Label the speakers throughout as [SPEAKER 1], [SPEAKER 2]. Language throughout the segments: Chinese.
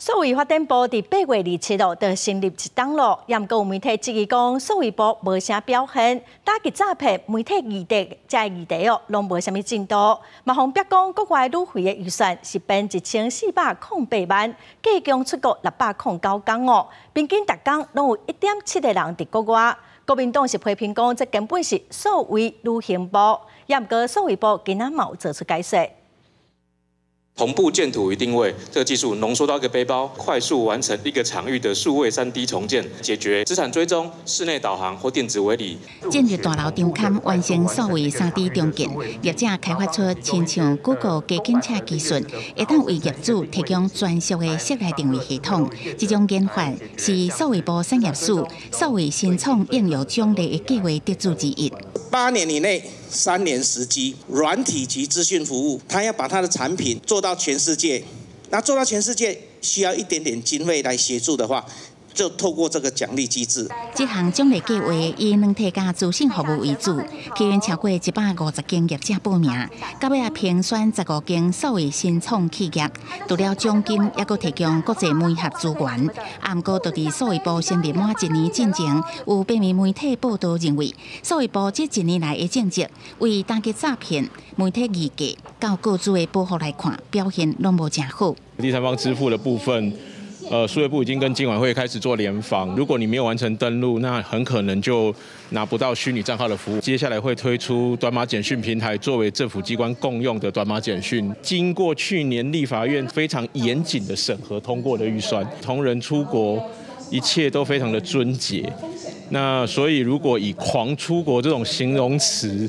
[SPEAKER 1] 数位发展部伫8月27号就成立一档咯，也毋过有媒体质疑讲，数位部无啥表现，打击诈骗、媒体议题、这议题拢无啥物进度。马宏表讲，国外旅费的预算是变1408万，计将出国609天哦，平均逐天拢有1.7个人伫国外。国民党是批评讲，这根本是数位旅行部，也毋过数位部今仔冇做出解释。
[SPEAKER 2] 同步建图与定位，这个技术浓缩到一个背包，快速完成一个场域的数位3D 重建，解决资产追踪、室内导航或电子围篱。
[SPEAKER 3] 建入大楼场勘完成数位3D 重建，业者开发出亲像 Google 加警车技术，会当为业主提供专属的室内定位系统。这种研发是数位部产业署数位新创应用奖励的计划得主之一。
[SPEAKER 4] 8年以内3年时机，软体及资讯服务，他要把他的产品做到全世界。那做到全世界需要一点点经费来协助的话，就透过这个奖励机制。
[SPEAKER 3] 这项奖励计划以软体加资讯服务为主，吸引超过150间业者报名，到尾评选15间数位新创企业。除了奖金，也佫提供国际媒合资源。不过，就伫数位部成立满1年进前，有北面媒体报道认为，数位部这1年来的政绩，为打击诈骗、媒体议价到个资的保护来看，表现拢无正好。
[SPEAKER 5] 第三方支付的部分。数位部已经跟金管会开始做联防，如果你没有完成登录，那很可能就拿不到虚拟账号的服务。接下来会推出短码简讯平台，作为政府机关共用的短码简讯。经过去年立法院非常严谨的审核通过的预算，同仁出国一切都非常的尊节。那所以如果以狂出国这种形容词，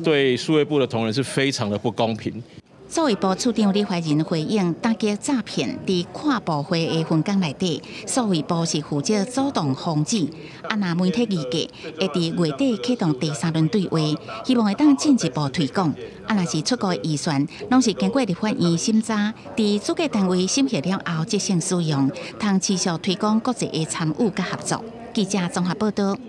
[SPEAKER 5] 对数位部的同仁是非常的不公平。
[SPEAKER 3] 数位部处长李怀仁回应，打击诈骗伫跨部会的分工内底，数位部是负责主动防止。若媒体议价，会伫月底启动第3轮对话，希望会当进一步推广。若是出国预算，拢是经过立法院审查，伫主计单位审核了后即性使用，通持续推广国际的参与甲合作。记者综合报道。